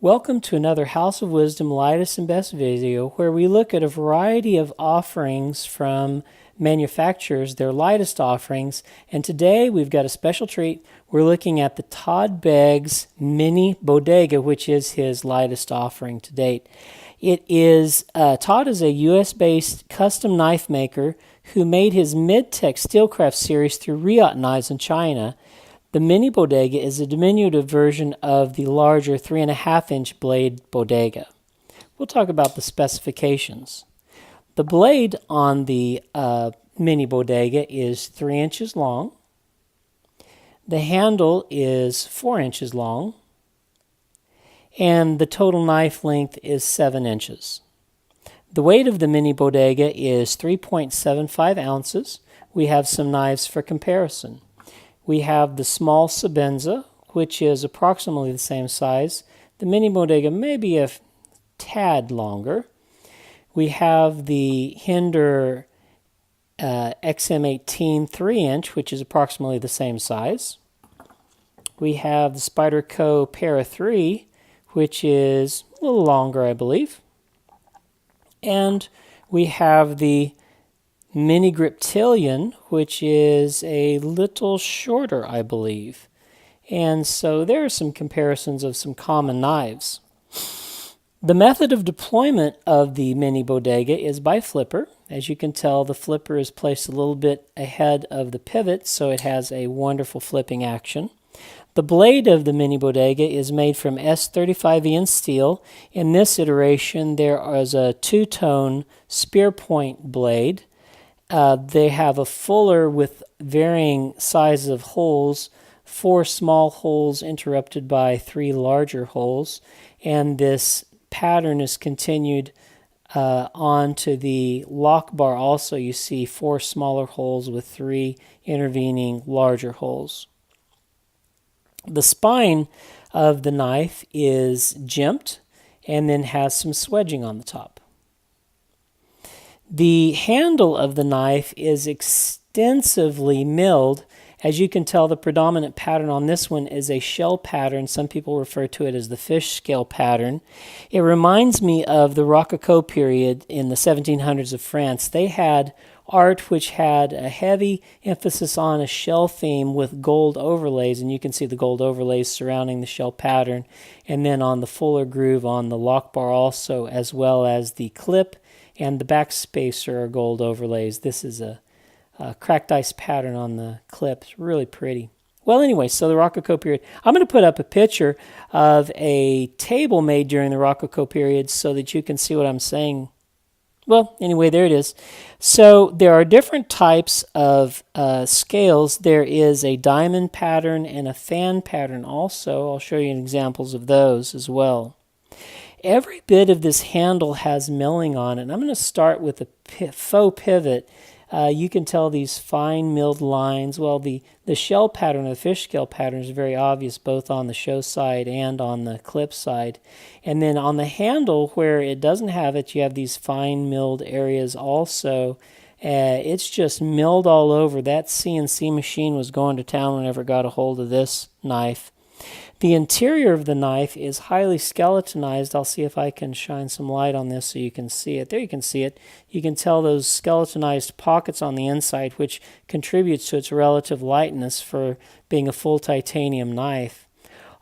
Welcome to another House of Wisdom Lightest and Best video where we look at a variety of offerings from manufacturers, their lightest offerings, and today we've got a special treat. We're looking at the Todd Beggs Mini Bodega, which is his lightest offering to date. Todd is a US-based custom knife maker who made his mid-tech steelcraft series through Riot Knives in China. The Mini Bodega is a diminutive version of the larger 3.5-inch blade Bodega. We'll talk about the specifications. The blade on the Mini Bodega is 3 inches long. The handle is 4 inches long. And the total knife length is 7 inches. The weight of the Mini Bodega is 3.75 ounces. We have some knives for comparison. We have the small Sabenza, which is approximately the same size. The Mini Bodega may be a tad longer. We have the Hinder XM18 3-inch, which is approximately the same size. We have the Spyderco Para 3, which is a little longer, I believe. And we have the Mini Griptilian, which is a little shorter, I believe. And so there are some comparisons of some common knives. The method of deployment of the Mini Bodega is by flipper. As you can tell, the flipper is placed a little bit ahead of the pivot, so it has a wonderful flipping action. The blade of the Mini Bodega is made from S35En steel. In this iteration, there is a two-tone spear point blade. They have a fuller with varying sizes of holes, 4 small holes interrupted by 3 larger holes, and this pattern is continued onto the lock bar. Also, you see 4 smaller holes with 3 intervening larger holes. The spine of the knife is jimped and then has some swedging on the top. The handle of the knife is extensively milled. As you can tell, the predominant pattern on this one is a shell pattern. Some people refer to it as the fish scale pattern. It reminds me of the Rococo period in the 1700s of France. They had art which had a heavy emphasis on a shell theme with gold overlays, and you can see the gold overlays surrounding the shell pattern, and then on the fuller groove on the lock bar also, as well as the clip and the back spacer are gold overlays. This is a cracked ice pattern on the clip. It's really pretty. Well, anyway, so the Rococo period. I'm going to put up a picture of a table made during the Rococo period so that you can see what I'm saying. Well, anyway, there it is. So there are different types of scales. There is a diamond pattern and a fan pattern also. I'll show you examples of those as well. Every bit of this handle has milling on it. I'm going to start with a faux pivot. You can tell these fine milled lines. Well, the shell pattern, the fish scale pattern, is very obvious both on the show side and on the clip side. And then on the handle where it doesn't have it, you have these fine milled areas also. It's just milled all over. That CNC machine was going to town whenever it got a hold of this knife. The interior of the knife is highly skeletonized. I'll see if I can shine some light on this so you can see it. There you can see it. You can tell those skeletonized pockets on the inside, which contributes to its relative lightness for being a full titanium knife.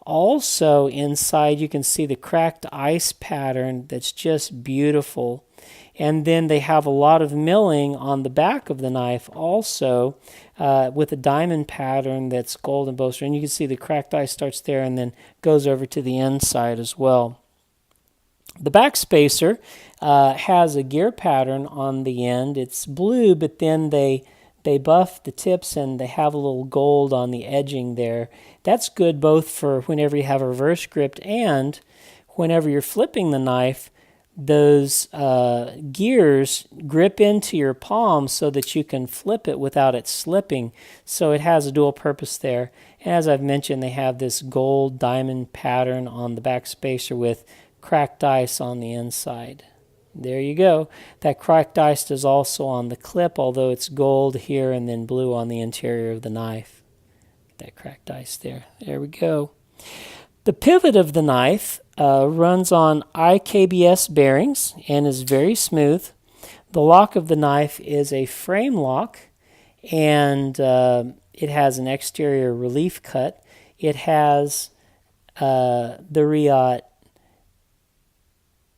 Also inside you can see the cracked ice pattern that's just beautiful. And then they have a lot of milling on the back of the knife also with a diamond pattern that's gold embossed. And you can see the cracked ice starts there and then goes over to the inside as well. The back spacer has a gear pattern on the end. It's blue, but then they buff the tips and they have a little gold on the edging there. That's good both for whenever you have a reverse grip and whenever you're flipping the knife. Those gears grip into your palm so that you can flip it without it slipping. So it has a dual purpose there. And as I've mentioned, they have this gold diamond pattern on the back spacer with cracked ice on the inside. There you go. That cracked ice is also on the clip, although it's gold here and then blue on the interior of the knife. That cracked ice there. There we go. The pivot of the knife runs on IKBS bearings and is very smooth. The lock of the knife is a frame lock, and it has an exterior relief cut. It has the Riot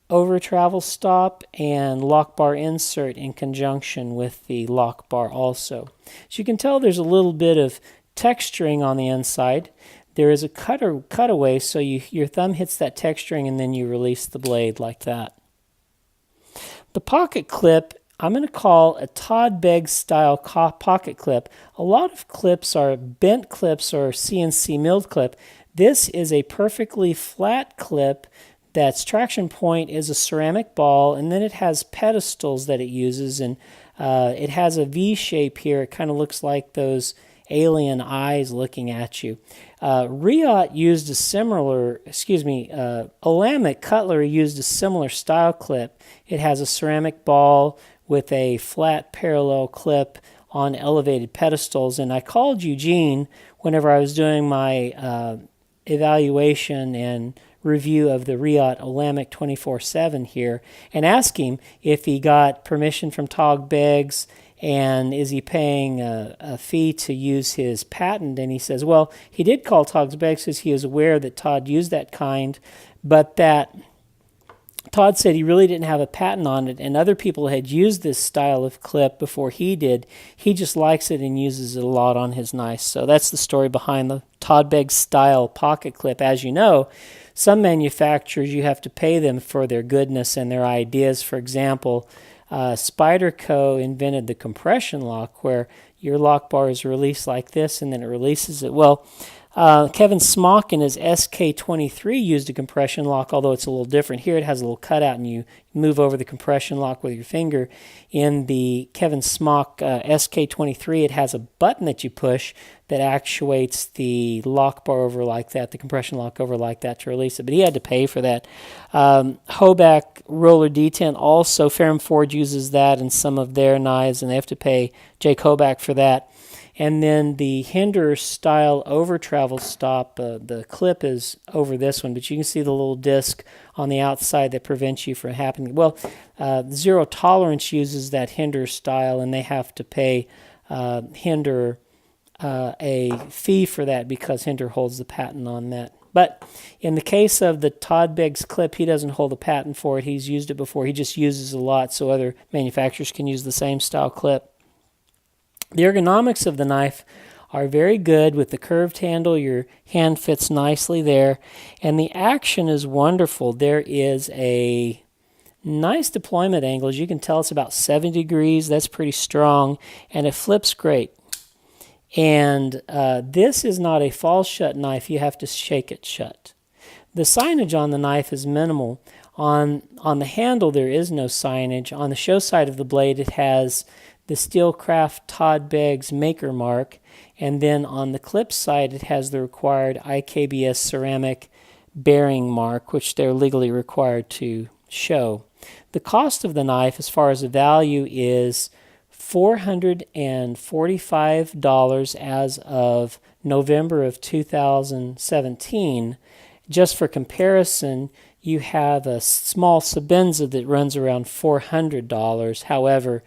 over travel stop and lock bar insert in conjunction with the lock bar also. As you can tell, there's a little bit of texturing on the inside. There is a cutaway, so your thumb hits that texturing and then you release the blade like that. The pocket clip, I'm going to call a Todd Beggs style pocket clip. A lot of clips are bent clips or CNC milled clip. This is a perfectly flat clip that's traction point is a ceramic ball, and then it has pedestals that it uses, and it has a V shape here. It kind of looks like those alien eyes looking at you. Riot used a similar, Olamic Cutlery used a similar style clip. It has a ceramic ball with a flat parallel clip on elevated pedestals, and I called Eugene whenever I was doing my evaluation and review of the Riot Olamic 24/7 here and asked him if he got permission from Todd Beggs and is he paying a fee to use his patent. And he says, well, he did call Todd Beggs because he was aware that Todd used that kind, but that Todd said he really didn't have a patent on it, and other people had used this style of clip before he did. He just likes it and uses it a lot on his knives. So that's the story behind the Todd Beggs style pocket clip. As you know, some manufacturers, you have to pay them for their goodness and their ideas. For example, Spyderco invented the compression lock, where your lock bar is released like this and then it releases it. Well, Kevin Smock in his SK23 used a compression lock, although it's a little different. Here it has a little cutout and you move over the compression lock with your finger. In the Kevin Smock SK23, it has a button that you push that actuates the lock bar over like that, the compression lock over like that to release it. But he had to pay for that. Hoback roller detent also, Ferrum Forge uses that in some of their knives, and they have to pay Jake Hoback for that. And then the Hinder style over travel stop, the clip is over this one, but you can see the little disc on the outside that prevents you from happening. Well, Zero Tolerance uses that Hinder style, and they have to pay Hinder a fee for that because Hinder holds the patent on that. But in the case of the Todd Beggs clip, he doesn't hold a patent for it. He's used it before. He just uses it a lot so other manufacturers can use the same style clip. The ergonomics of the knife are very good. With the curved handle, your hand fits nicely there, and the action is wonderful. There is a nice deployment angle. As you can tell, it's about 70 degrees. That's pretty strong, and it flips great. And this is not a false shut knife. You have to shake it shut. The signage on the knife is minimal. On the handle, there is no signage. On the show side of the blade, it has the Steelcraft Todd Beggs maker mark, and then on the clip side it has the required IKBS ceramic bearing mark, which they're legally required to show. The cost of the knife, as far as the value, is $445 as of November of 2017. Just for comparison, you have a small Sebenza that runs around $400. However,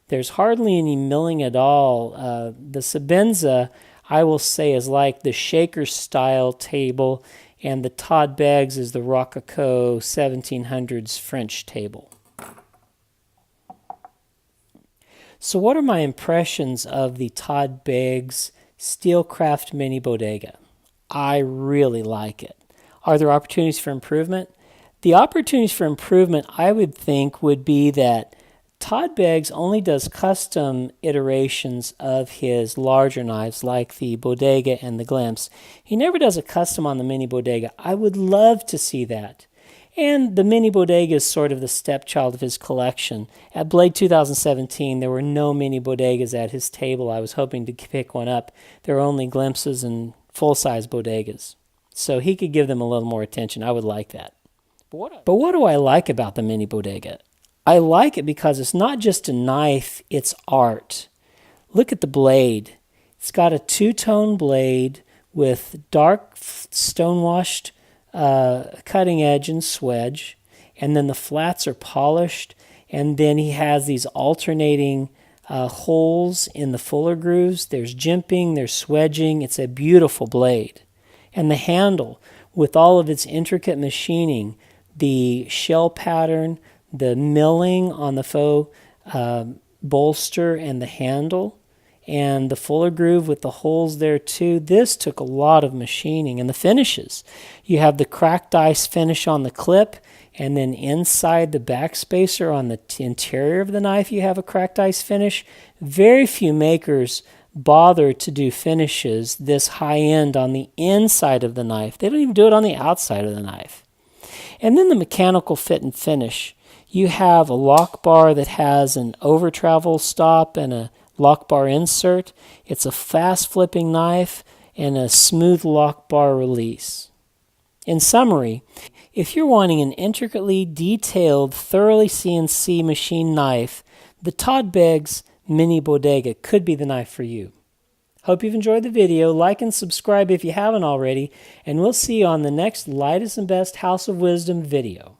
there's hardly any milling at all. The Sebenza, I will say, is like the shaker style table, and the Todd Beggs is the Rococo 1700s French table. So what are my impressions of the Todd Beggs Steelcraft Mini Bodega? I really like it. Are there opportunities for improvement? The opportunities for improvement, I would think, would be that Todd Beggs only does custom iterations of his larger knives like the Bodega and the Glimpse. He never does a custom on the Mini Bodega. I would love to see that. And the Mini Bodega is sort of the stepchild of his collection. At Blade 2017, there were no Mini Bodegas at his table. I was hoping to pick one up. There were only Glimpses and full-size Bodegas. So he could give them a little more attention. I would like that. But what do I like about the Mini Bodega? I like it because it's not just a knife, it's art. Look at the blade. It's got a two-tone blade with dark stonewashed cutting edge and swedge, and then the flats are polished, and then he has these alternating holes in the fuller grooves. There's jimping, there's swedging. It's a beautiful blade. And the handle, with all of its intricate machining, the shell pattern, the milling on the faux bolster and the handle, and the fuller groove with the holes there too. This took a lot of machining. And the finishes, you have the cracked ice finish on the clip, and then inside the backspacer on the interior of the knife you have a cracked ice finish. Very few makers bother to do finishes this high end on the inside of the knife. They don't even do it on the outside of the knife. And then the mechanical fit and finish. You have a lock bar that has an over travel stop and a lock bar insert. It's a fast flipping knife and a smooth lock bar release. In summary, if you're wanting an intricately detailed, thoroughly CNC machined knife, the Todd Beggs Mini Bodega could be the knife for you. Hope you've enjoyed the video. Like and subscribe if you haven't already, and we'll see you on the next Lightest and Best House of Wisdom video.